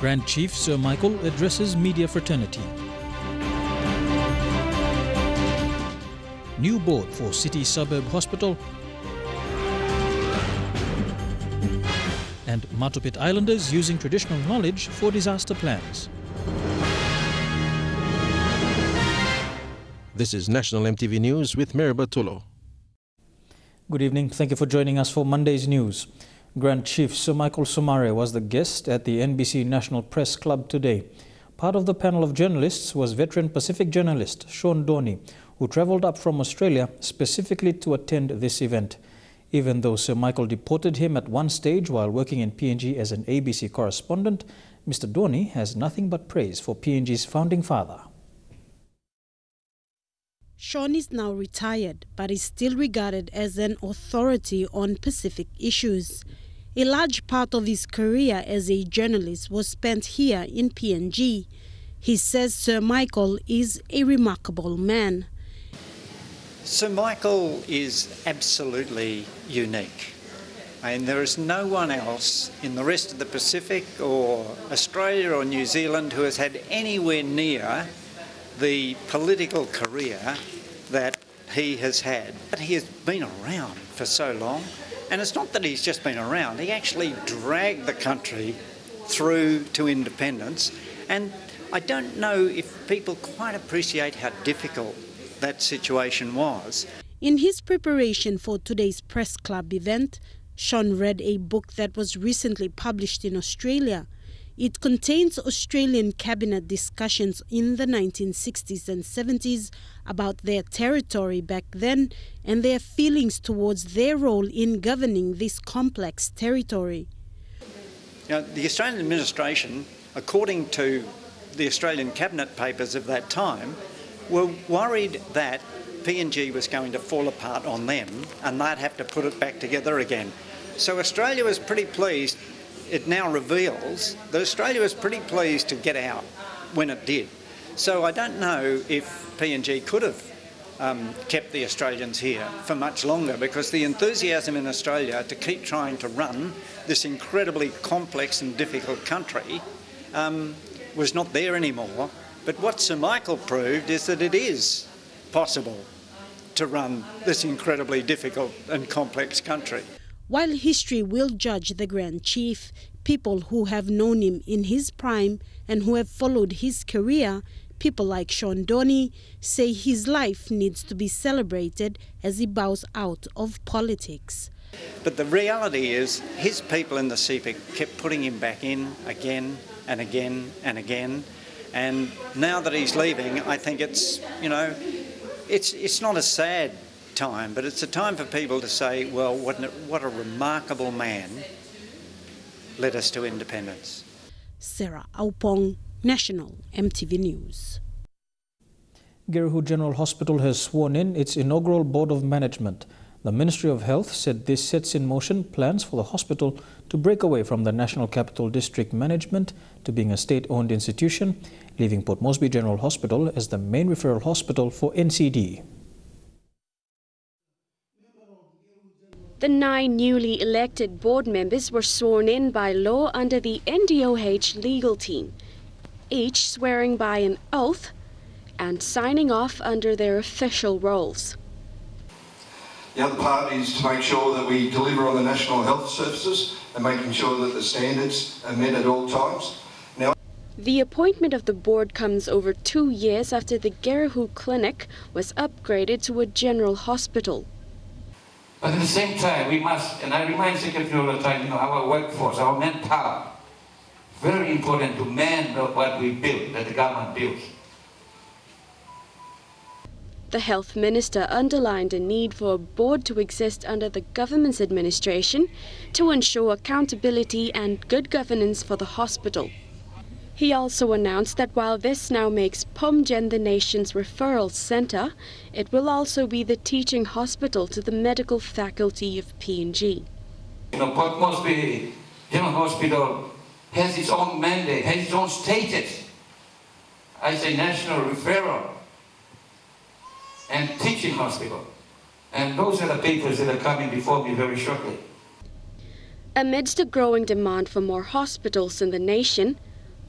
Grand Chief Sir Michael addresses media fraternity. New board for City Suburb Hospital. And Matupit Islanders using traditional knowledge for disaster plans. This is National EMTV News with Meribah Tulo. Good evening. Thank you for joining us for Monday's news. Grand Chief Sir Michael Somare was the guest at the NBC National Press Club today. Part of the panel of journalists was veteran Pacific journalist Sean Dorney, who travelled up from Australia specifically to attend this event. Even though Sir Michael deported him at one stage while working in PNG as an ABC correspondent, Mr. Dorney has nothing but praise for PNG's founding father. Sean is now retired, but is still regarded as an authority on Pacific issues. A large part of his career as a journalist was spent here in PNG. He says Sir Michael is a remarkable man. Sir Michael is absolutely unique. And there is no one else in the rest of the Pacific or Australia or New Zealand who has had anywhere near the political career that he has had. But he has been around for so long, and it's not that he's just been around, he actually dragged the country through to independence, and I don't know if people quite appreciate how difficult that situation was. In his preparation for today's press club event, Sean read a book that was recently published in Australia. It contains Australian cabinet discussions in the 1960s and 70s about their territory back then and their feelings towards their role in governing this complex territory. Now, the Australian administration, according to the Australian cabinet papers of that time, were worried that PNG was going to fall apart on them and they'd have to put it back together again. So Australia was pretty pleased. It now reveals that Australia was pretty pleased to get out when it did. So I don't know if PNG could have kept the Australians here for much longer, because the enthusiasm in Australia to keep trying to run this incredibly complex and difficult country was not there anymore. But what Sir Michael proved is that it is possible to run this incredibly difficult and complex country. While history will judge the Grand Chief, people who have known him in his prime and who have followed his career, people like Sean Dorney, say his life needs to be celebrated as he bows out of politics. But the reality is his people in the CPIC kept putting him back in again and again and again. And now that he's leaving, I think it's, you know, it's not a sad time, but it's a time for people to say, well, what a remarkable man led us to independence. Sarah Aupong, National EMTV News. Geruhu General Hospital has sworn in its inaugural Board of Management. The Ministry of Health said this sets in motion plans for the hospital to break away from the National Capital District management to being a state-owned institution, leaving Port Moresby General Hospital as the main referral hospital for NCD. The 9 newly elected board members were sworn in by law under the NDOH legal team, each swearing by an oath and signing off under their official roles. The other part is to make sure that we deliver on the national health services and making sure that the standards are met at all times. Now, the appointment of the board comes over 2 years after the Geruhu Clinic was upgraded to a general hospital. But at the same time, we must, and I remind Secretary all the time, our workforce, our manpower, very important to man what we build, that the government builds. The Health Minister underlined a need for a board to exist under the government's administration to ensure accountability and good governance for the hospital. He also announced that while this now makes POMGEN the nation's referral center, it will also be the teaching hospital to the medical faculty of PNG. Port Moresby General Hospital has its own mandate, has its own status as a national referral and teaching hospital. And those are the papers that are coming before me very shortly. Amidst a growing demand for more hospitals in the nation,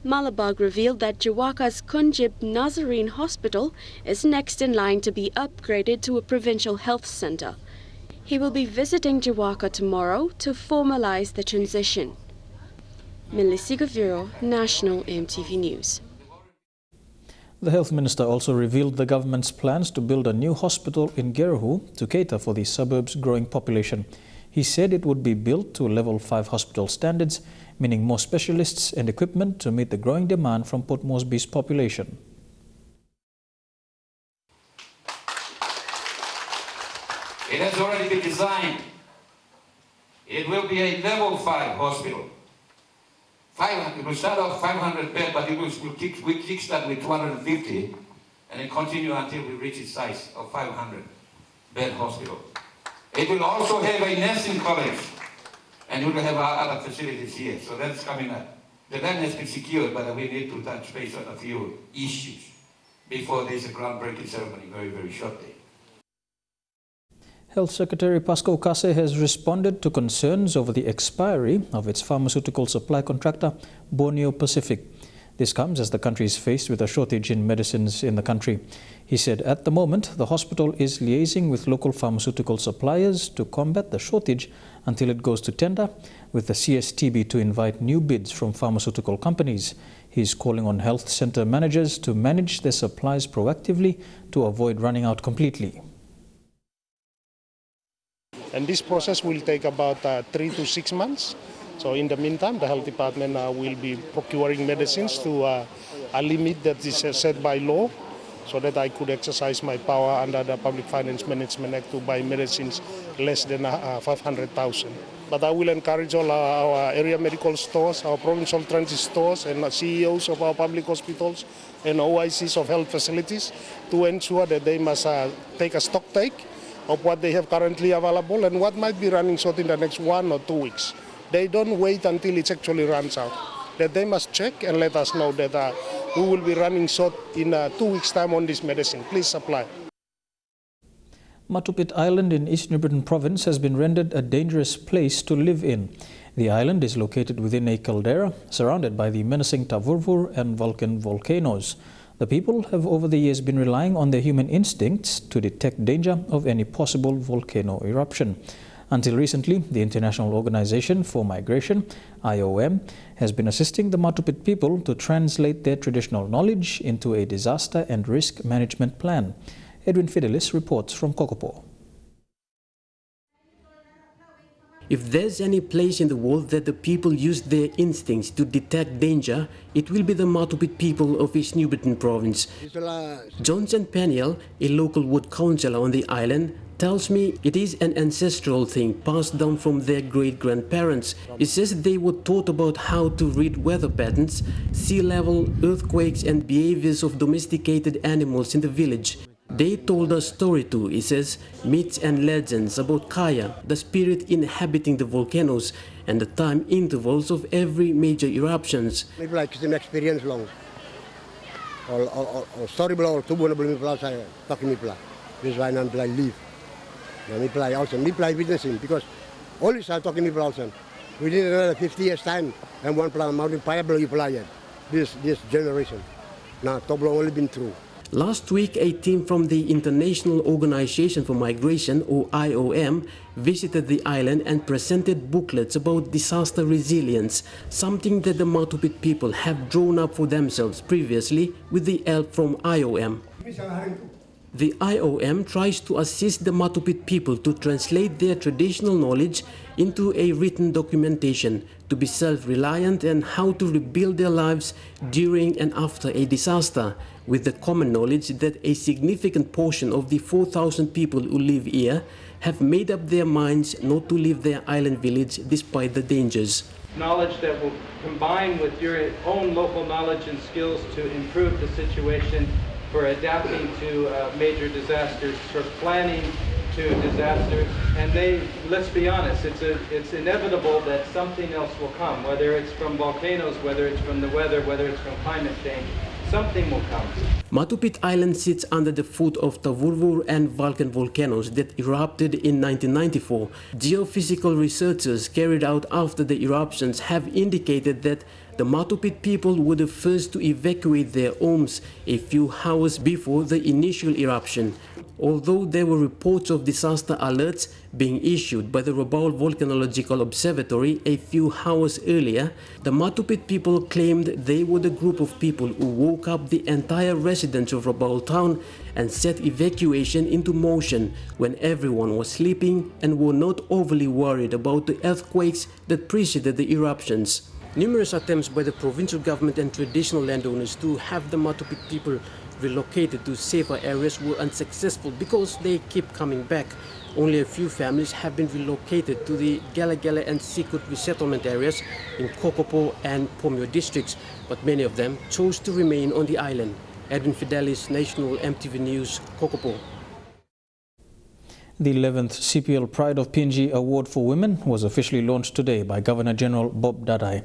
Malabag revealed that Jawaka's Kunjib Nazarene Hospital is next in line to be upgraded to a provincial health centre. He will be visiting Jawaka tomorrow to formalize the transition. Melissa Gaviro, National EMTV News. The Health Minister also revealed the government's plans to build a new hospital in Geruhu to cater for the suburb's growing population. He said it would be built to level 5 hospital standards, meaning more specialists and equipment to meet the growing demand from Port Moresby's population. It has already been designed. It will be a level 5 hospital. It will start off 500 beds, but we kickstart with 250 and then continue until we reach its size of 500 bed hospital. It will also have a nursing college, and we will have other facilities here. So that's coming up. The land has been secured, but we need to touch base on a few issues before there's a groundbreaking ceremony very, very shortly. Health Secretary Pasco Kase has responded to concerns over the expiry of its pharmaceutical supply contractor, Borneo Pacific. This comes as the country is faced with a shortage in medicines in the country. He said at the moment, the hospital is liaising with local pharmaceutical suppliers to combat the shortage until it goes to tender, with the CSTB to invite new bids from pharmaceutical companies. He is calling on health centre managers to manage their supplies proactively to avoid running out completely. And this process will take about 3 to 6 months. So in the meantime, the health department will be procuring medicines to a limit that is set by law, so that I could exercise my power under the Public Finance Management Act to buy medicines less than 500,000. But I will encourage all our area medical stores, our provincial transit stores, and CEOs of our public hospitals and OICs of health facilities to ensure that they must take a stock take of what they have currently available and what might be running short in the next 1 or 2 weeks. They don't wait until it actually runs out. That they must check and let us know that we will be running short in 2 weeks' time on this medicine. Please supply. Matupit Island in East New Britain Province has been rendered a dangerous place to live in. The island is located within a caldera surrounded by the menacing Tavurvur and Vulcan volcanoes. The people have over the years been relying on their human instincts to detect danger of any possible volcano eruption. Until recently, the International Organization for Migration, IOM, has been assisting the Matupit people to translate their traditional knowledge into a disaster and risk management plan. Edwin Fidelis reports from Kokopo. If there's any place in the world that the people use their instincts to detect danger, it will be the Matupit people of East New Britain Province. Johnson Peniel, a local ward councillor on the island, tells me it is an ancestral thing passed down from their great-grandparents. He says they were taught about how to read weather patterns, sea level, earthquakes and behaviors of domesticated animals in the village. They told a story too, he says, myths and legends about Kaya, the spirit inhabiting the volcanoes, and the time intervals of every major eruptions. Maybe like an experience long. Or story blah or two bona blah me saya talking me blah. This is why I'm live. Now me play also me play witnessing because always I talking me blah also. Within another 50 years time and one plan mountain fire blow you play this generation. Now Toblo only been through. Last week, a team from the International Organization for Migration, or IOM, visited the island and presented booklets about disaster resilience, something that the Matupit people have drawn up for themselves previously with the help from IOM. The IOM tries to assist the Matupit people to translate their traditional knowledge into a written documentation, to be self-reliant and how to rebuild their lives during and after a disaster, with the common knowledge that a significant portion of the 4,000 people who live here have made up their minds not to leave their island village despite the dangers. Knowledge that will combine with your own local knowledge and skills to improve the situation, for adapting to major disasters, for planning to disasters. And let's be honest, it's inevitable that something else will come, whether it's from volcanoes, whether it's from the weather, whether it's from climate change. Something will come. Matupit Island sits under the foot of Tavurvur and Vulcan volcanoes that erupted in 1994. Geophysical researchers carried out after the eruptions have indicated that The Matupit people were the first to evacuate their homes a few hours before the initial eruption. Although there were reports of disaster alerts being issued by the Rabaul Volcanological Observatory a few hours earlier, the Matupit people claimed they were the group of people who woke up the entire residents of Rabaul town and set evacuation into motion when everyone was sleeping and were not overly worried about the earthquakes that preceded the eruptions. Numerous attempts by the provincial government and traditional landowners to have the Matupit people relocated to safer areas were unsuccessful because they keep coming back. Only a few families have been relocated to the Gala and Sikut resettlement areas in Kokopo and Pomio districts, but many of them chose to remain on the island. Edwin Fidelis, National EMTV News, Kokopo. The 11th CPL Pride of PNG Award for Women was officially launched today by Governor-General Bob Dadai.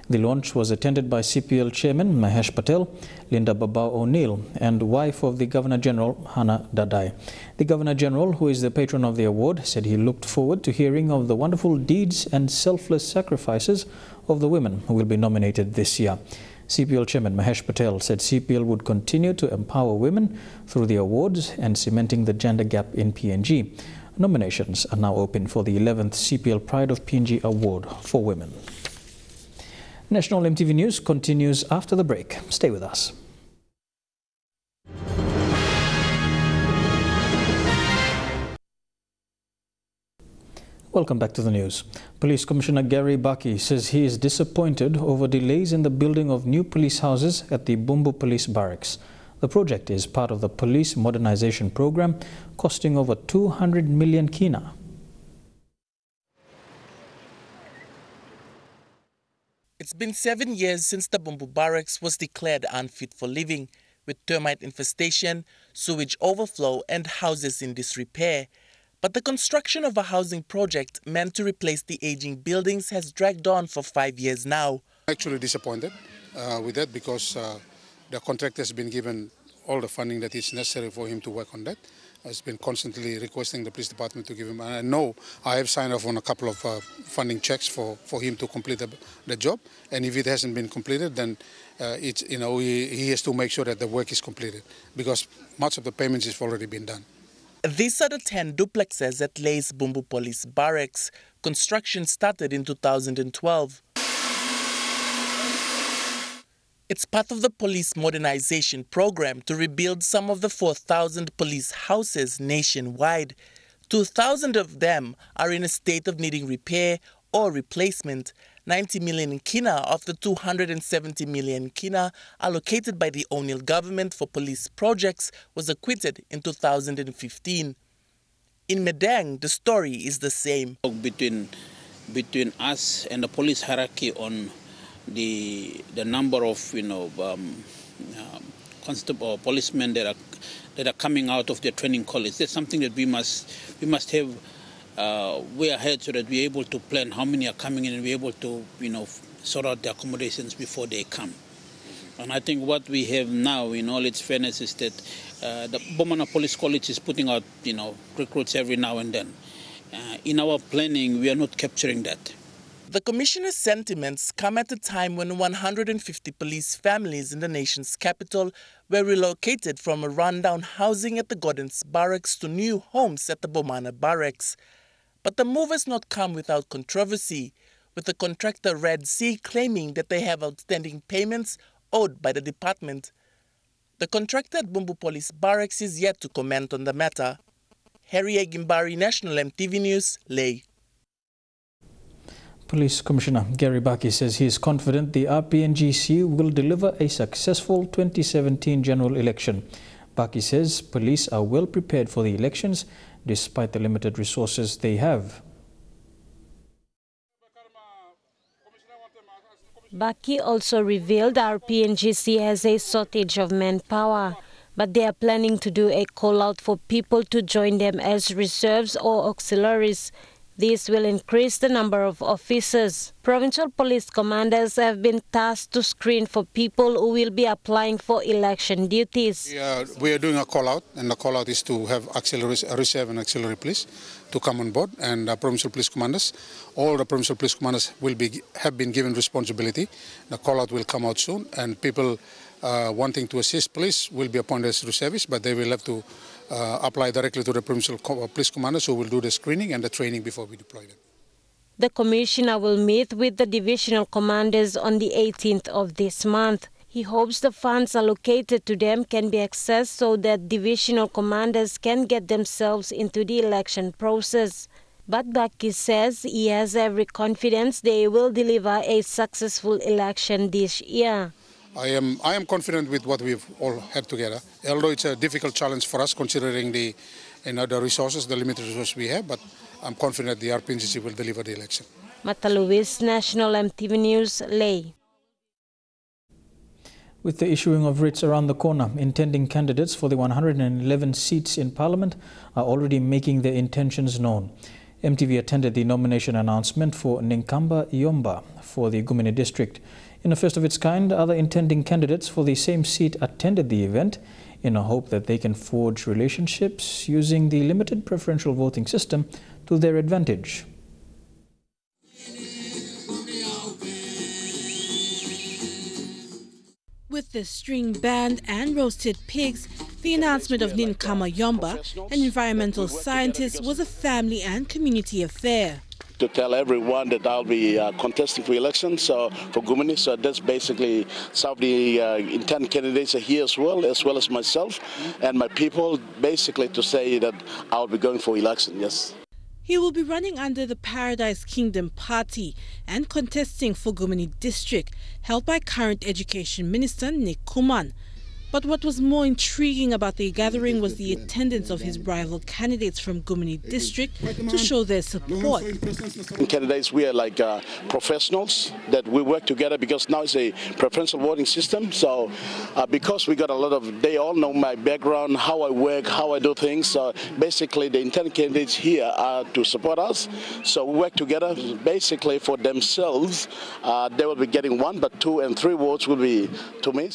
The launch was attended by CPL Chairman Mahesh Patel, Linda Babao O'Neill, and wife of the Governor-General, Hannah Dadai. The Governor-General, who is the patron of the award, said he looked forward to hearing of the wonderful deeds and selfless sacrifices of the women who will be nominated this year. CPL Chairman Mahesh Patel said CPL would continue to empower women through the awards and cementing the gender gap in PNG. Nominations are now open for the 11th CPL Pride of PNG Award for Women. National EMTV News continues after the break. Stay with us. Welcome back to the news. Police Commissioner Gary Baki says he is disappointed over delays in the building of new police houses at the Bumbu Police Barracks. The project is part of the police modernization program, costing over 200 million kina. It's been 7 years since the Bumbu Barracks was declared unfit for living, with termite infestation, sewage overflow and houses in disrepair. But the construction of a housing project meant to replace the aging buildings has dragged on for 5 years now. Actually disappointed with that because the contractor has been given all the funding that is necessary for him to work on that. Has been constantly requesting the police department to give him. And I know I have signed off on a couple of funding checks for him to complete the job. And if it hasn't been completed, then he has to make sure that the work is completed because much of the payments has already been done. These are the 10 duplexes at Lay's Bumbu Police Barracks. Construction started in 2012. It's part of the police modernization program to rebuild some of the 4,000 police houses nationwide. 2,000 of them are in a state of needing repair or replacement. 90 million kina of the 270 million kina allocated by the O'Neill government for police projects was acquitted in 2015. In Medang, the story is the same. Between us and the police hierarchy on the number of constable or policemen that are coming out of their training college, that's something that we must have way ahead so that we're able to plan how many are coming in and we're able to sort out the accommodations before they come. And I think what we have now, in all its fairness, is that the Bomana Police College is putting out recruits every now and then. In our planning, we are not capturing that. The Commissioner's sentiments come at a time when 150 police families in the nation's capital were relocated from a rundown housing at the Gordon's Barracks to new homes at the Bomana Barracks. But the move has not come without controversy, with the contractor Red Sea claiming that they have outstanding payments owed by the department. The contractor at Bumbu Police Barracks is yet to comment on the matter. Harry Agimbari, National EMTV News, Lay. Police Commissioner Gary Baki says he is confident the RPNGC will deliver a successful 2017 general election. Baki says police are well prepared for the elections despite the limited resources they have. Baki also revealed RPNGC has a shortage of manpower, but they are planning to do a call-out for people to join them as reserves or auxiliaries. This will increase the number of officers. Provincial police commanders have been tasked to screen for people who will be applying for election duties. We are doing a call-out, and the call-out is to have auxiliaries, reserve and auxiliary police to come on board, and provincial police commanders. All the provincial police commanders have been given responsibility. The call-out will come out soon, and people wanting to assist police will be appointed through service, but they will have to apply directly to the provincial police commanders, who will do the screening and the training before we deploy them. The Commissioner will meet with the divisional commanders on the 18th of this month. He hopes the funds allocated to them can be accessed so that divisional commanders can get themselves into the election process. But Baki says he has every confidence they will deliver a successful election this year. I am confident with what we've all had together, although it's a difficult challenge for us considering the resources, the limited resources we have, but I'm confident the RPNGC will deliver the election. Mata Luis, National EMTV News, Ley. With the issuing of writs around the corner, intending candidates for the 111 seats in Parliament are already making their intentions known. EMTV attended the nomination announcement for Ninkamba Yomba for the Gumini district. In a first of its kind, other intending candidates for the same seat attended the event in a hope that they can forge relationships using the limited preferential voting system to their advantage. With the string band and roasted pigs, the announcement of Ninkamba Yomba, an environmental scientist, was a family and community affair. To tell everyone that I'll be contesting for elections for Gumini, so that's basically some of the intent candidates are here as well as myself and my people, basically to say that I'll be going for election, yes. He will be running under the Paradise Kingdom Party and contesting for Gumini district, held by current Education Minister Nick Kuman. But what was more intriguing about the gathering was the attendance of his rival candidates from Gumini district to show their support. Candidates, we are like professionals that we work together because now it's a preferential voting system. So because we got a lot of, they all know my background, how I work, how I do things. So basically the intended candidates here are to support us. So we work together basically for themselves. They will be getting 1, but 2 and 3 votes will be to me.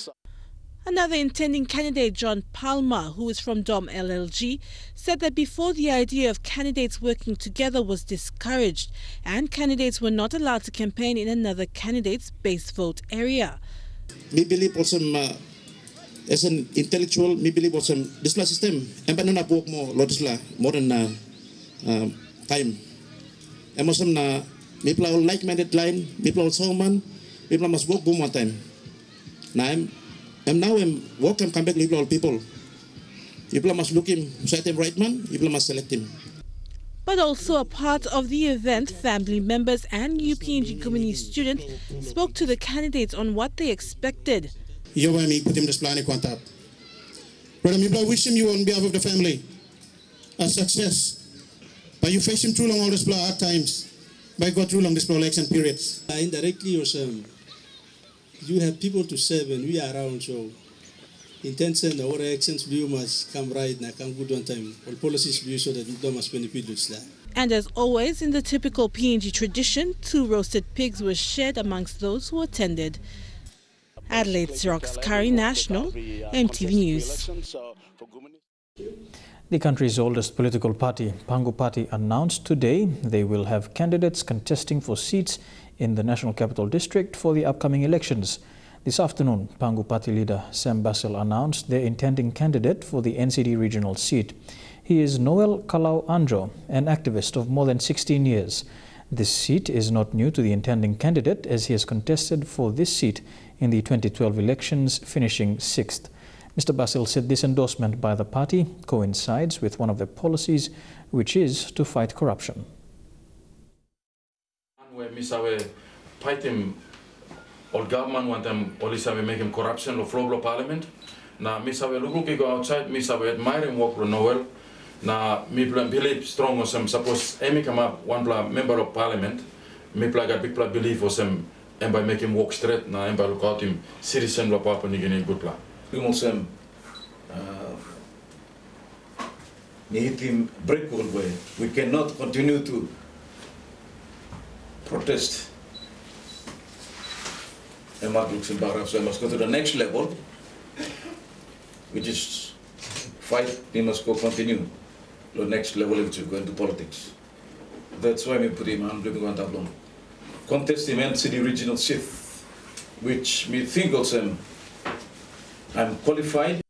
Another intending candidate, John Palmer, who is from DOM LLG, said that before the idea of candidates working together was discouraged and candidates were not allowed to campaign in another candidate's base vote area. We believe also as an intellectual, we believe also this system and but not work more than time. And also people are like-minded line, people are so man, people must work one time. Now I'm welcome come back liberal people. People must look him, set him right man, people must select him. But also a part of the event, family members and UPNG Gumini students spoke to the candidates on what they expected. You want me put him this plan contact. Brother, I wish him you on behalf of the family a success. But you face him through long all this hard times. By God through long this election periods. Indirectly or some. You have people to serve and we are around, so intention our actions view must come right now, come good on time. All policies view so that we don't must benefit that. And as always, in the typical PNG tradition, 2 roasted pigs were shared amongst those who attended. Adelaide Xerox Curry, National, EMTV News. The country's oldest political party, Pangu Party, announced today they will have candidates contesting for seats in the National Capital District for the upcoming elections. This afternoon, Pangu Party leader Sam Basil announced their intending candidate for the NCD regional seat. He is Noel Kalau Anjo, an activist of more than 16 years. This seat is not new to the intending candidate, as he has contested for this seat in the 2012 elections, finishing 6th. Mr. Basil said this endorsement by the party coincides with one of their policies, which is to fight corruption. Where misawe fighting all government want them olisawe making corruption of flow parliament. Na misawe lukuki go outside misawe admiring work for Noel. Na me believe strong on some suppose Amy come up one member of parliament. Me got big belief for some and by making work straight na and by look out him citizen of Papua New Guinea good plan. We must need him breakable way. We cannot continue to protest. So I must go to the next level, which is fight. We must go continue. the next level if you go into politics. That's why we put him on the contest him and the regional seat, which me think also I'm qualified.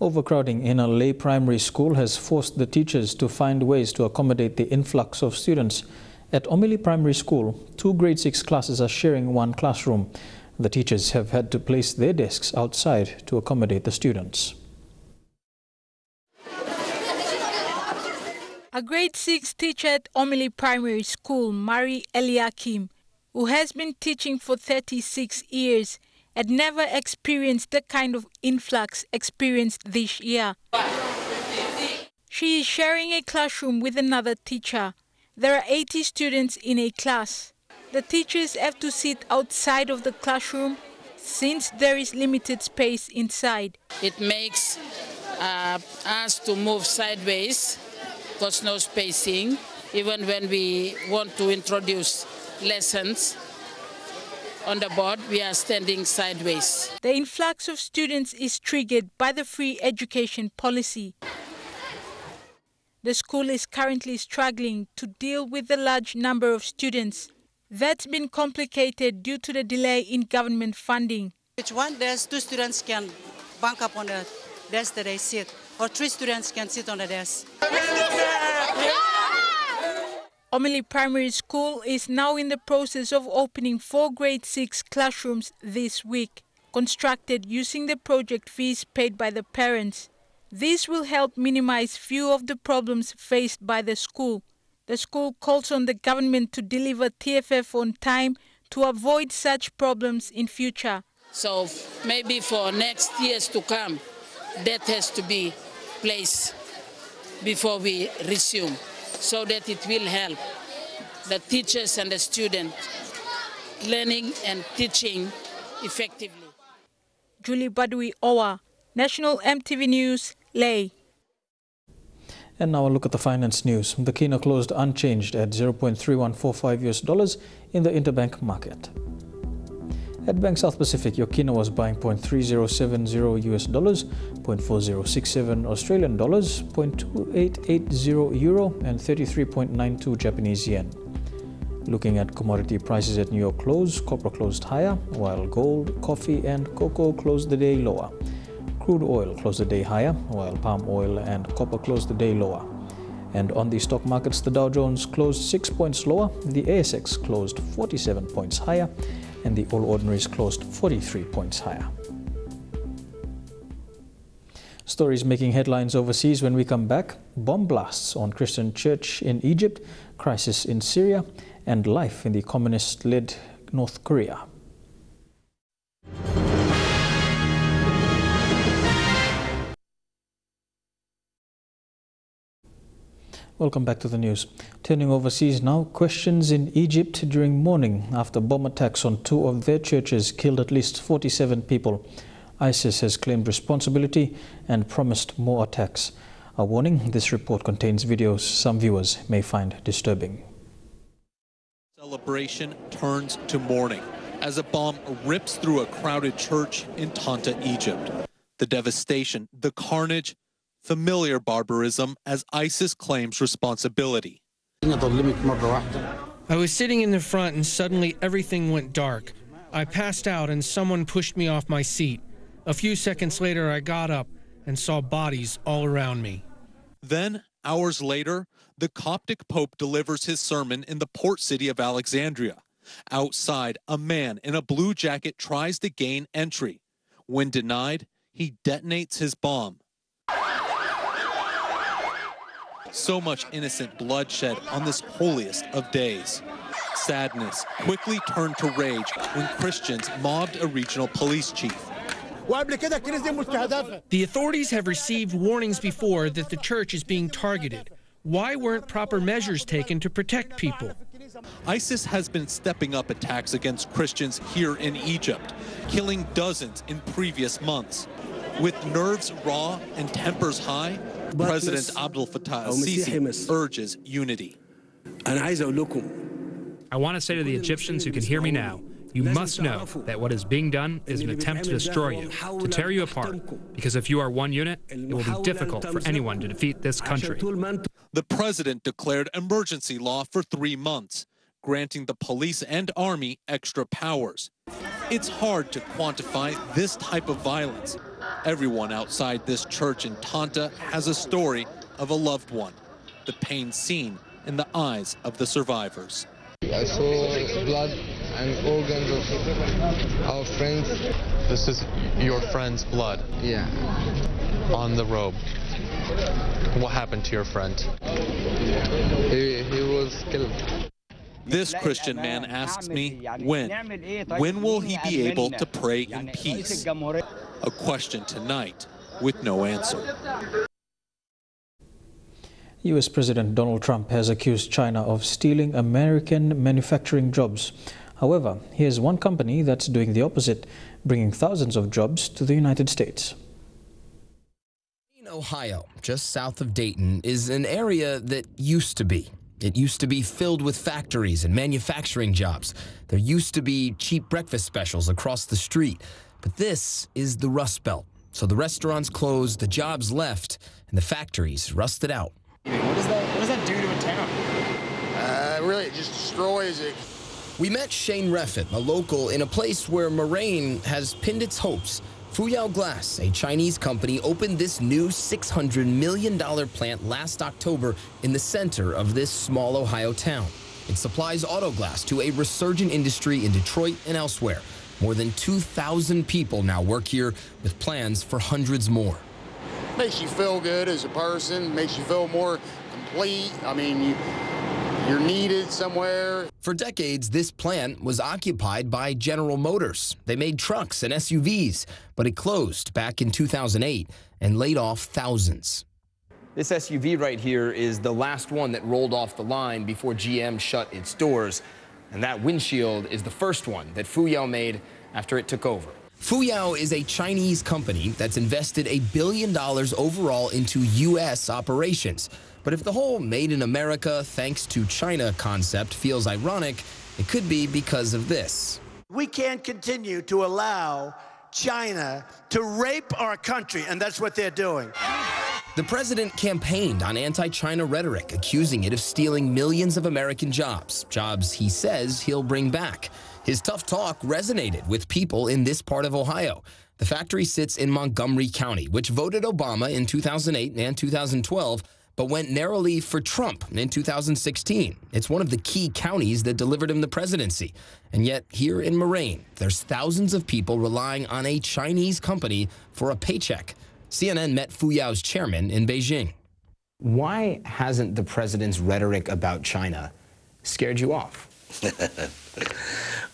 Overcrowding in a lay primary school has forced the teachers to find ways to accommodate the influx of students. At Omili Primary School, 2 grade 6 classes are sharing one classroom. The teachers have had to place their desks outside to accommodate the students. A grade 6 teacher at Omili Primary School, Mari Eliakim, who has been teaching for 36 years, had never experienced the kind of influx experienced this year. She is sharing a classroom with another teacher. There are 80 students in a class. The teachers have to sit outside of the classroom since there is limited space inside. It makes us to move sideways because no spacing, even when we want to introduce lessons on the board, we are standing sideways. The influx of students is triggered by the free education policy. The school is currently struggling to deal with the large number of students. That's been complicated due to the delay in government funding. Which one, there's 2 students can bunk up on the desk that they sit, or 3 students can sit on the desk. Omili Primary School is now in the process of opening 4 grade 6 classrooms this week, constructed using the project fees paid by the parents. This will help minimize few of the problems faced by the school. The school calls on the government to deliver TFF on time to avoid such problems in future. So maybe for next years to come, that has to be placed before we resume, so that it will help the teachers and the students learning and teaching effectively. Julie Badui Owa, National EMTV News, Lay. And now a look at the finance news. The kina closed unchanged at $0.3145 in the interbank market. At Bank South Pacific, your kina was buying $0.3070 $0.4067 Australian dollars, $0.2880 euro, and 33.92 Japanese yen. Looking at commodity prices at New York close, copper closed higher, while gold, coffee, and cocoa closed the day lower. Crude oil closed the day higher, while palm oil and copper closed the day lower. And on the stock markets, the Dow Jones closed 6 points lower, the ASX closed 47 points higher, and the All Ordinaries closed 43 points higher. Stories making headlines overseas when we come back: bomb blasts on Christian church in Egypt, crisis in Syria, and life in the communist-led North Korea. Welcome back to the news. Turning overseas now, questions in Egypt during mourning after bomb attacks on 2 of their churches killed at least 47 people. ISIS has claimed responsibility and promised more attacks. A warning: this report contains videos some viewers may find disturbing. Celebration turns to mourning as a bomb rips through a crowded church in Tanta, Egypt. The devastation, the carnage, familiar barbarism as ISIS claims responsibility. I was sitting in the front and suddenly everything went dark. I passed out and someone pushed me off my seat. A few seconds later I got up and saw bodies all around me. Then, hours later, the Coptic Pope delivers his sermon in the port city of Alexandria. Outside, a man in a blue jacket tries to gain entry. When denied, he detonates his bomb. So much innocent bloodshed on this holiest of days. Sadness quickly turned to rage when Christians mobbed a regional police chief. The authorities have received warnings before that the church is being targeted. Why weren't proper measures taken to protect people? ISIS has been stepping up attacks against Christians here in Egypt, killing dozens in previous months. With nerves raw and tempers high, President Abdel Fattah al-Sisi urges unity. I want to say to the Egyptians who can hear me now, You must know that what is being done is an attempt to destroy you, to tear you apart, because if you are one unit, it will be difficult for anyone to defeat this country. The president declared emergency law for 3 months, granting the police and army extra powers. It's hard to quantify this type of violence. Everyone outside this church in Tanta has a story of a loved one, the pain seen in the eyes of the survivors. I saw blood and organs of our friends. This is your friend's blood? Yeah. On the robe. What happened to your friend? He was killed. This Christian man asks me, when? When will he be able to pray in peace? A question tonight with no answer. U.S. President Donald Trump has accused China of stealing American manufacturing jobs. However, here's one company that's doing the opposite, bringing thousands of jobs to the United States. In Ohio, just south of Dayton, is an area that used to be. It used to be filled with factories and manufacturing jobs. There used to be cheap breakfast specials across the street. But this is the Rust Belt. So the restaurants closed, the jobs left, and the factories rusted out. What does that do to a town? Really, it just destroys it. We met Shane Reffitt, a local in a place where Moraine has pinned its hopes. Fuyao Glass, a Chinese company, opened this new $600 million plant last October in the center of this small Ohio town. It supplies auto glass to a resurgent industry in Detroit and elsewhere. More than 2,000 people now work here with plans for hundreds more. Makes you feel good as a person, makes you feel more complete. I mean, you're needed somewhere. For decades, this plant was occupied by General Motors. They made trucks and SUVs, but it closed back in 2008 and laid off thousands. This SUV right here is the last one that rolled off the line before GM shut its doors. And that windshield is the first one that Fuyao made after it took over. Fuyao is a Chinese company that's invested $1 billion overall into U.S. operations. But if the whole made in America, thanks to China concept feels ironic, it could be because of this. We can't continue to allow China to rape our country, and that's what they're doing. The president campaigned on anti-China rhetoric, accusing it of stealing millions of American jobs, jobs he says he'll bring back. His tough talk resonated with people in this part of Ohio. The factory sits in Montgomery County, which voted Obama in 2008 and 2012, but went narrowly for Trump in 2016. It's one of the key counties that delivered him the presidency. And yet, here in Moraine, there's thousands of people relying on a Chinese company for a paycheck. CNN met Fuyao's chairman in Beijing. Why hasn't the president's rhetoric about China scared you off?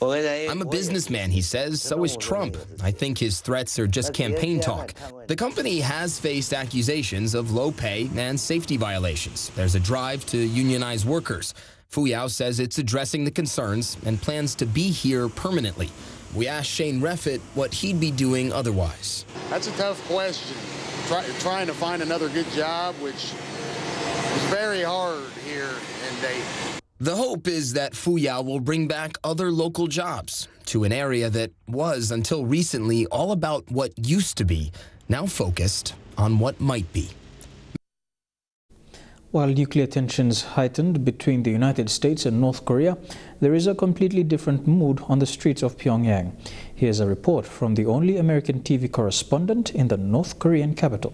I'm a businessman, he says. So is Trump. I think his threats are just campaign talk. The company has faced accusations of low pay and safety violations. There's a drive to unionize workers. Fuyao says it's addressing the concerns and plans to be here permanently. We asked Shane Reffitt what he'd be doing otherwise. That's a tough question. Trying to find another good job, which is very hard here in Dayton. The hope is that Fuyao will bring back other local jobs to an area that was, until recently, all about what used to be, now focused on what might be. While nuclear tensions heightened between the United States and North Korea, there is a completely different mood on the streets of Pyongyang. Here's a report from the only American TV correspondent in the North Korean capital.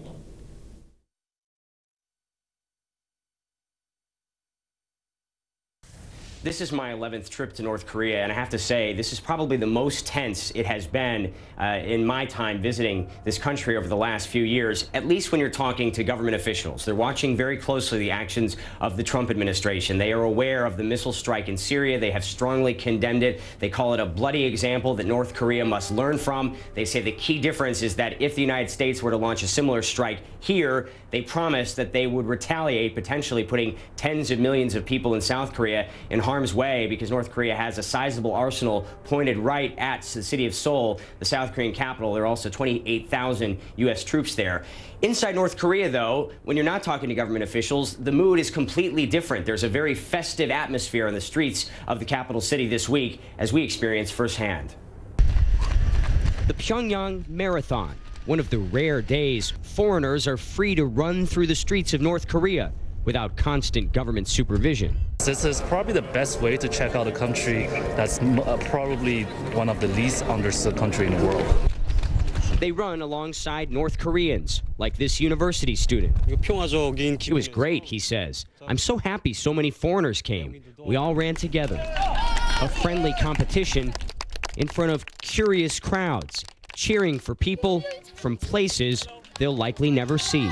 This is my 11th trip to North Korea, and I have to say, this is probably the most tense it has been in my time visiting this country over the last few years, at least when you're talking to government officials. They're watching very closely the actions of the Trump administration. They are aware of the missile strike in Syria. They have strongly condemned it. They call it a bloody example that North Korea must learn from. They say the key difference is that if the United States were to launch a similar strike here, they promised that they would retaliate, potentially putting tens of millions of people in South Korea in harm's harm's way because North Korea has a sizable arsenal pointed right at the city of Seoul, the South Korean capital. There are also 28,000 U.S. troops there. Inside North Korea, though, when you're not talking to government officials, the mood is completely different. There's a very festive atmosphere in the streets of the capital city this week, as we experienced firsthand. The Pyongyang Marathon, one of the rare days foreigners are free to run through the streets of North Korea without constant government supervision. This is probably the best way to check out a country that's probably one of the least understood country in the world. They run alongside North Koreans, like this university student. It was great, he says. I'm so happy so many foreigners came. We all ran together. A friendly competition in front of curious crowds, cheering for people from places they'll likely never see.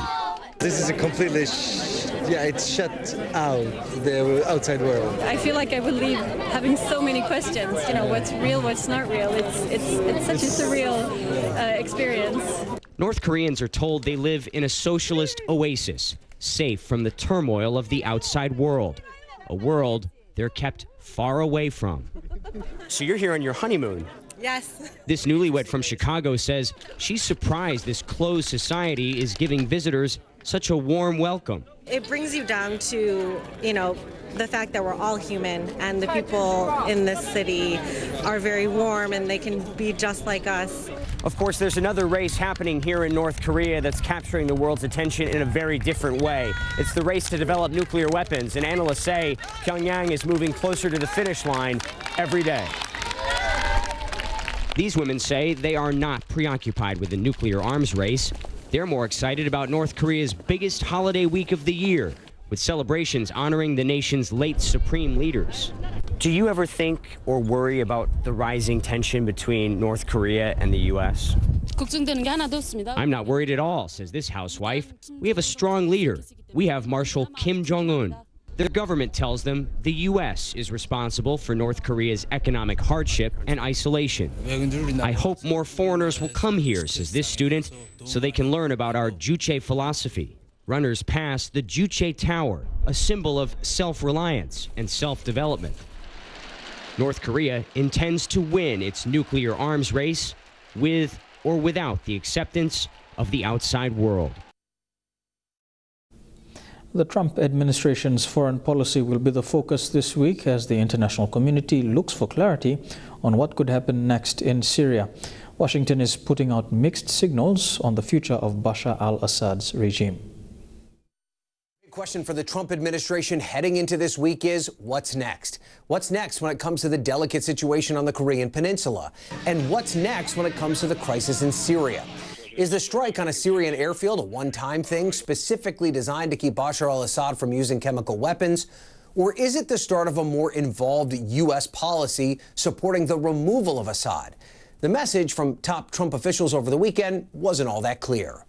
This is a completely, it's shut out, the outside world. I feel like I would leave having so many questions, you know, what's real, what's not real. It's such a surreal experience. North Koreans are told they live in a socialist oasis, safe from the turmoil of the outside world, a world they're kept far away from. So you're here on your honeymoon. Yes. This newlywed from Chicago says she's surprised this closed society is giving visitors such a warm welcome. It brings you down to, you know, the fact that we're all human and the people in this city are very warm and they can be just like us. Of course, there's another race happening here in North Korea that's capturing the world's attention in a very different way. It's the race to develop nuclear weapons, and analysts say Pyongyang is moving closer to the finish line every day. These women say they are not preoccupied with the nuclear arms race. They're more excited about North Korea's biggest holiday week of the year, with celebrations honoring the nation's late supreme leaders. Do you ever think or worry about the rising tension between North Korea and the U.S.? I'm not worried at all, says this housewife. We have a strong leader. We have Marshal Kim Jong-un. Their government tells them the U.S. is responsible for North Korea's economic hardship and isolation. I hope more foreigners will come here, says this student, so they can learn about our Juche philosophy. Runners pass the Juche Tower, a symbol of self-reliance and self-development. North Korea intends to win its nuclear arms race with or without the acceptance of the outside world. The Trump administration's foreign policy will be the focus this week as the international community looks for clarity on what could happen next in Syria. Washington is putting out mixed signals on the future of Bashar al-Assad's regime. The question for the Trump administration heading into this week is, what's next? What's next when it comes to the delicate situation on the Korean Peninsula? And what's next when it comes to the crisis in Syria? Is the strike on a Syrian airfield a one-time thing specifically designed to keep Bashar al-Assad from using chemical weapons? Or is it the start of a more involved U.S. policy supporting the removal of Assad? The message from top Trump officials over the weekend wasn't all that clear.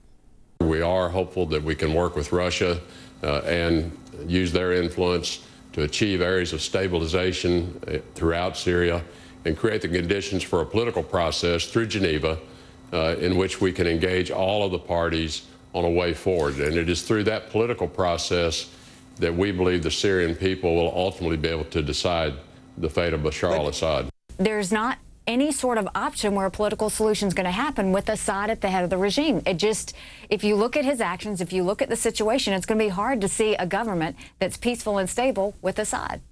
We are hopeful that we can work with Russia and use their influence to achieve areas of stabilization throughout Syria and create the conditions for a political process through Geneva in which we can engage all of the parties on a way forward. And it is through that political process that we believe the Syrian people will ultimately be able to decide the fate of Bashar al-Assad. There's not any sort of option where a political solution is going to happen with Assad at the head of the regime. It just, if you look at his actions, if you look at the situation, it's going to be hard to see a government that's peaceful and stable with Assad.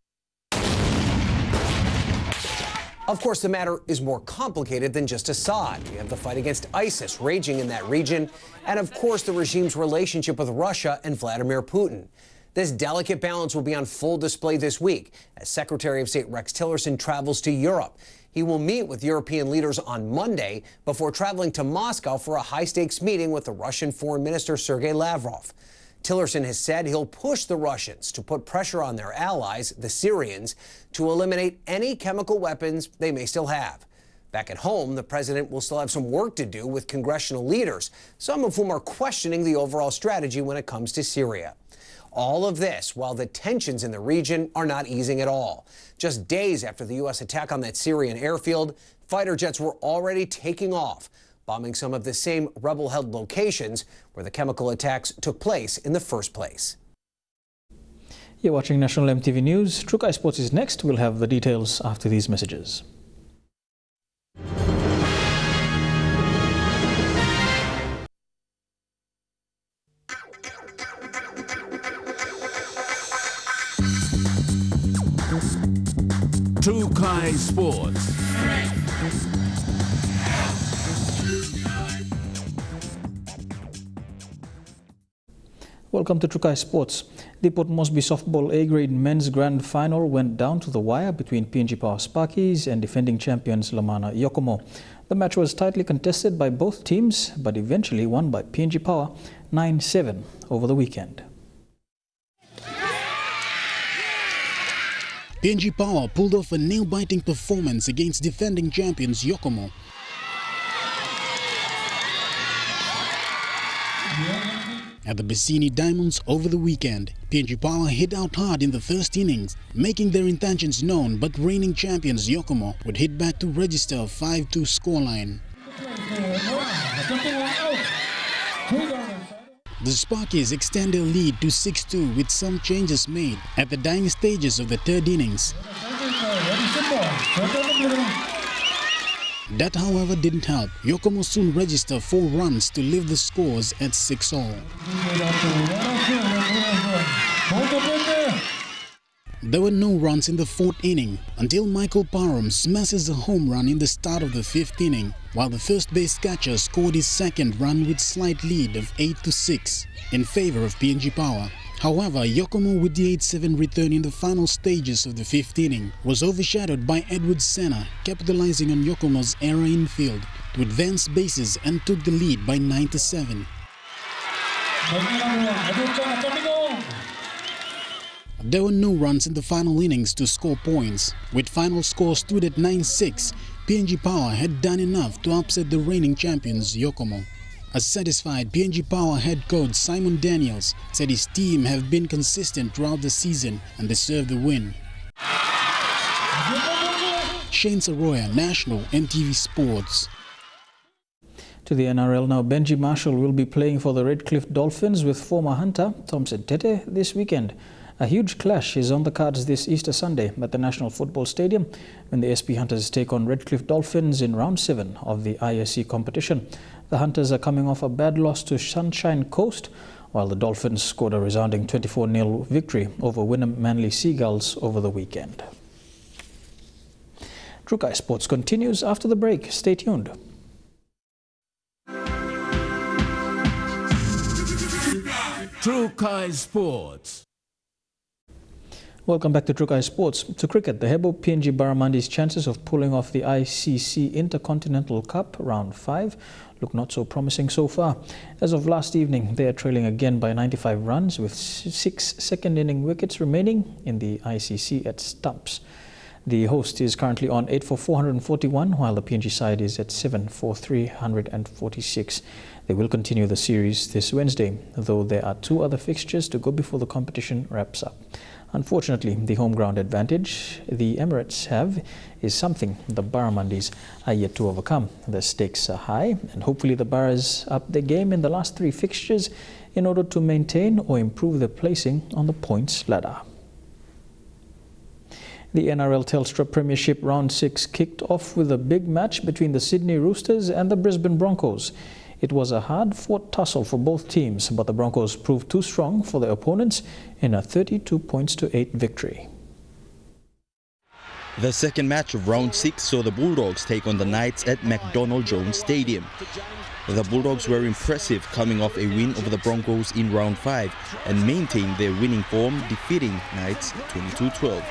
Of course, the matter is more complicated than just Assad. You have the fight against ISIS raging in that region, and of course the regime's relationship with Russia and Vladimir Putin. This delicate balance will be on full display this week as Secretary of State Rex Tillerson travels to Europe. He will meet with European leaders on Monday before traveling to Moscow for a high-stakes meeting with the Russian Foreign Minister Sergei Lavrov. Tillerson has said he'll push the Russians to put pressure on their allies, the Syrians, to eliminate any chemical weapons they may still have. Back at home, the president will still have some work to do with congressional leaders, some of whom are questioning the overall strategy when it comes to Syria. All of this while the tensions in the region are not easing at all. Just days after the U.S. attack on that Syrian airfield, fighter jets were already taking off, bombing some of the same rebel-held locations where the chemical attacks took place in the first place. You're watching National EMTV News. Trukai Sports is next. We'll have the details after these messages. Trukai Sports. Welcome to Trukai Sports. The Port Moresby Softball A-grade men's grand final went down to the wire between PNG Power Sparkies and defending champions Lamana Yokomo. The match was tightly contested by both teams, but eventually won by PNG Power 9-7 over the weekend. PNG Power pulled off a nail-biting performance against defending champions Yokomo. At the Bassini Diamonds over the weekend, PNG Power hit out hard in the first innings, making their intentions known, but reigning champions Yokomo would hit back to register a 5-2 scoreline. The Sparkies extend their lead to 6-2 with some changes made at the dying stages of the third innings. That, however, didn't help. Yokomo soon registered 4 runs to leave the scores at 6-all. There were no runs in the 4th inning until Michael Parham smashes a home run in the start of the 5th inning, while the first base catcher scored his 2nd run with slight lead of 8-6 in favor of PNG Power. However, Yokomo, with the 8-7 return in the final stages of the 5th inning, was overshadowed by Edward Senna, capitalizing on Yokomo's error in field to advance bases and took the lead by 9-7. There were no runs in the final innings to score points. With final score stood at 9-6, PNG Power had done enough to upset the reigning champions Yokomo. A satisfied PNG Power head coach Simon Daniels said his team have been consistent throughout the season and deserve the win. Shane Saroya, National EMTV Sports. To the NRL now, Benji Marshall will be playing for the Redcliffe Dolphins with former Hunter Thompson Tete this weekend. A huge clash is on the cards this Easter Sunday at the National Football Stadium when the SP Hunters take on Redcliffe Dolphins in round 7 of the ISC competition. The Hunters are coming off a bad loss to Sunshine Coast, while the Dolphins scored a resounding 24-0 victory over Wynnum Manly Seagulls over the weekend. Trukai Sports continues after the break. Stay tuned. Trukai Sports. Welcome back to Trukai Sports. To cricket, the Hebo PNG Barramandi's chances of pulling off the ICC Intercontinental Cup round 5 look not so promising so far. As of last evening, they are trailing again by 95 runs with 6 second-inning wickets remaining in the ICC at stumps. The host is currently on 8 for 441, while the PNG side is at 7 for 346. They will continue the series this Wednesday, though there are 2 other fixtures to go before the competition wraps up. Unfortunately, the home ground advantage the Emirates have is something the Barramandis are yet to overcome. The stakes are high, and hopefully the Barras up their game in the last 3 fixtures in order to maintain or improve their placing on the points ladder. The NRL Telstra Premiership Round 6 kicked off with a big match between the Sydney Roosters and the Brisbane Broncos. It was a hard-fought tussle for both teams, but the Broncos proved too strong for their opponents in a 32-8 victory. The second match of round 6 saw the Bulldogs take on the Knights at McDonald Jones Stadium. The Bulldogs were impressive, coming off a win over the Broncos in round 5 and maintained their winning form, defeating Knights 22-12.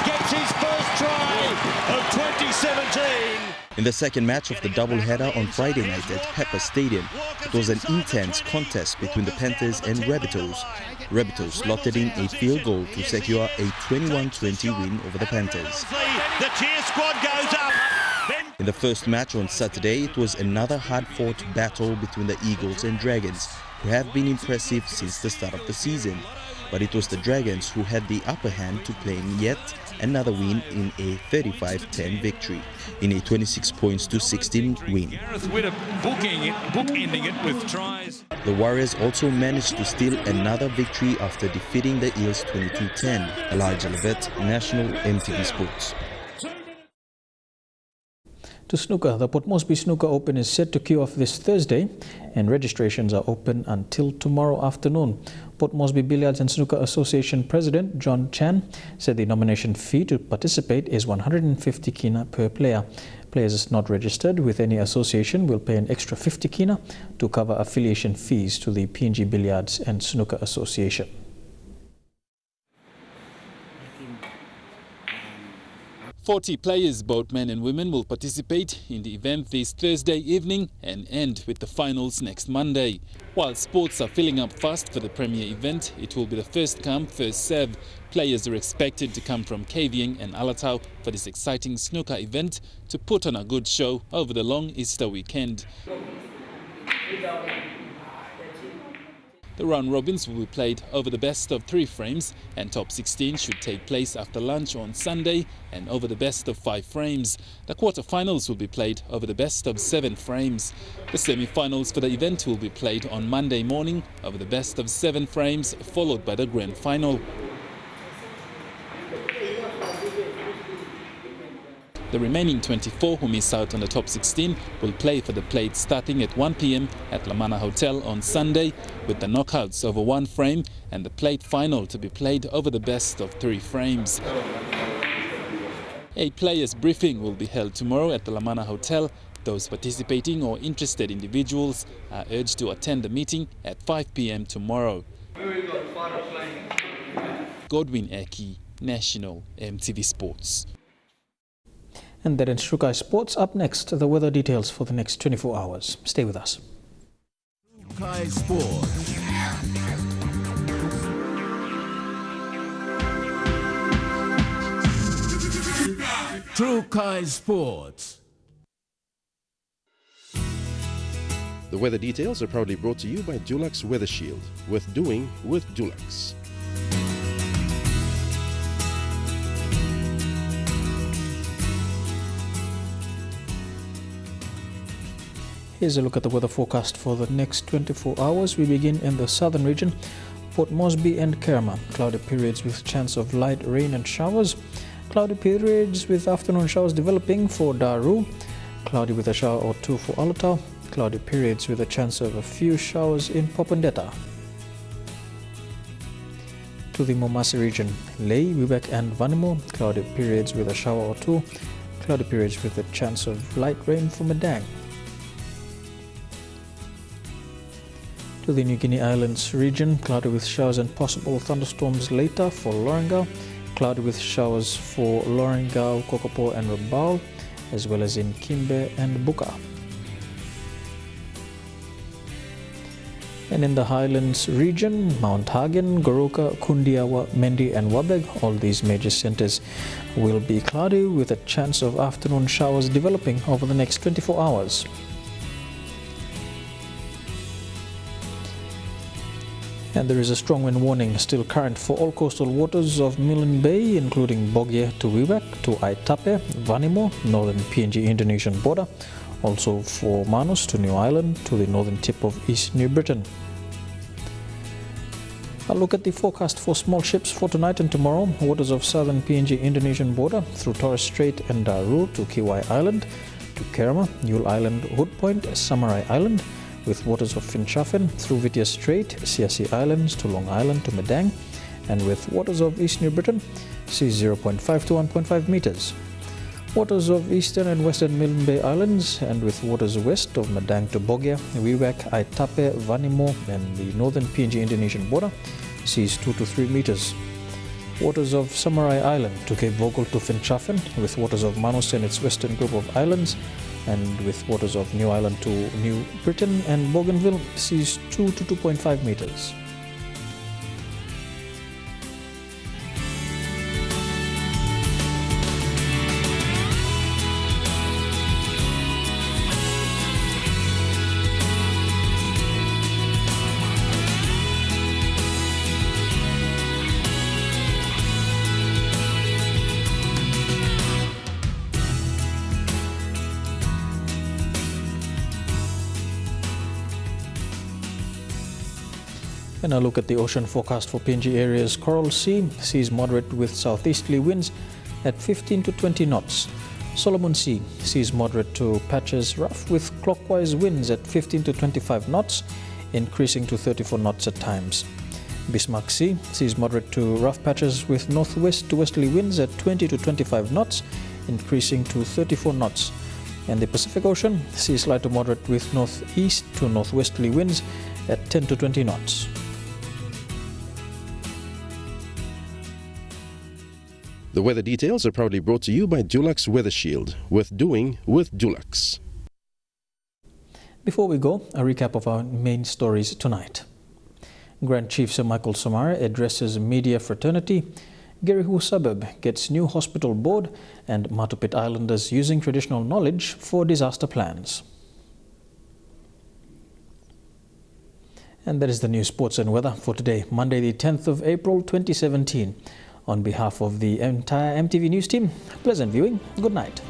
Gets his first try of 2017. In the second match of the doubleheader on Friday night at Pepper Stadium, it was an intense contest between the Panthers and Rabbitohs. Rabbitohs slotted in a field goal to secure a 21-20 win over the Panthers. The cheer squad goes up. In the first match on Saturday, it was another hard-fought battle between the Eagles and Dragons, who have been impressive since the start of the season. but it was the Dragons who had the upper hand to claim yet another win in a 35-10 victory in a 26 points to 16 win. Gareth Witter bookending it with tries. The Warriors also managed to steal another victory after defeating the Eels 22-10. Elijah Levet, National EMTV Sports. To snooker, the Port Moresby Snooker Open is set to kick off this Thursday and registrations are open until tomorrow afternoon. Port Moresby Billiards and Snooker Association President John Chan said the nomination fee to participate is 150 kina per player. Players not registered with any association will pay an extra 50 kina to cover affiliation fees to the PNG Billiards and Snooker Association. 40 players, both men and women, will participate in the event this Thursday evening and end with the finals next Monday. While sports are filling up fast for the premier event, it will be the first come, first serve. Players are expected to come from Kavieng and Alatau for this exciting snooker event to put on a good show over the long Easter weekend. The round robins will be played over the best of 3 frames, and top 16 should take place after lunch on Sunday and over the best of 5 frames. The quarterfinals will be played over the best of 7 frames. The semi-finals for the event will be played on Monday morning over the best of 7 frames, followed by the grand final. The remaining 24 who miss out on the top 16 will play for the plate starting at 1 p.m. at Lamana Hotel on Sunday, with the knockouts over 1 frame and the plate final to be played over the best of 3 frames. A players' briefing will be held tomorrow at the Lamana Hotel. Those participating or interested individuals are urged to attend the meeting at 5 p.m. tomorrow. Godwin Eki, National EMTV Sports. And that ends Shukai Sports. Up next, the weather details for the next 24 hours. Stay with us. Shukai Sports. Shukai Sports. The weather details are proudly brought to you by Dulux Weather Shield. Worth doing with Dulux. Here's a look at the weather forecast for the next 24 hours. We begin in the southern region, Port Moresby and Kerma. Cloudy periods with chance of light rain and showers. Cloudy periods with afternoon showers developing for Daru. Cloudy with a shower or 2 for Alatau. Cloudy periods with a chance of a few showers in Popondetta. To the Momasi region, Lei, Wibak and Vanimo. Cloudy periods with a shower or 2. Cloudy periods with a chance of light rain for Madang. To the New Guinea Islands region, cloudy with showers and possible thunderstorms later for Lorengau, cloudy with showers for Lorengau, Kokopo and Rabaul, as well as in Kimbe and Buka. And in the Highlands region, Mount Hagen, Goroka, Kundiawa, Mendi and Wabeg, all these major centres will be cloudy with a chance of afternoon showers developing over the next 24 hours. And there is a strong wind warning still current for all coastal waters of Milne Bay, including Bogia to Wewak, to Aitape, Vanimo, northern PNG Indonesian border, also for Manus to New Ireland, to the northern tip of East New Britain. A look at the forecast for small ships for tonight and tomorrow. Waters of southern PNG Indonesian border through Torres Strait and Daru to Kiwai Island, to Kerma, Yule Island, Hood Point, Samarai Island, with waters of Finchafen through Vitia Strait, Siasi Islands to Long Island to Madang, and with waters of East New Britain, seas 0.5 to 1.5 meters. Waters of eastern and western Milne Bay Islands, and with waters west of Madang to Bogia, Wewak, Aitape, Vanimo, and the northern PNG Indonesian border, seas 2 to 3 meters. Waters of Samarai Island to Cape Vogel to Finchafen, with waters of Manus and its western group of islands, and with waters of New Ireland to New Britain and Bougainville, seas 2 to 2.5 meters. And a look at the ocean forecast for PNG areas. Coral Sea sees moderate with southeasterly winds at 15 to 20 knots. Solomon Sea sees moderate to patches rough with clockwise winds at 15 to 25 knots, increasing to 34 knots at times. Bismarck Sea sees moderate to rough patches with northwest to westerly winds at 20 to 25 knots, increasing to 34 knots. And the Pacific Ocean sees light to moderate with northeast to northwesterly winds at 10 to 20 knots. The weather details are proudly brought to you by Dulux Weather Shield. Worth doing with Dulux. Before we go, a recap of our main stories tonight. Grand Chief Sir Michael Somare addresses media fraternity. Gerihu suburb gets new hospital board, and Matupit Islanders using traditional knowledge for disaster plans. And that is the news, sports and weather for today, Monday the 10th of April 2017. On behalf of the entire EMTV News team, pleasant viewing. Good night.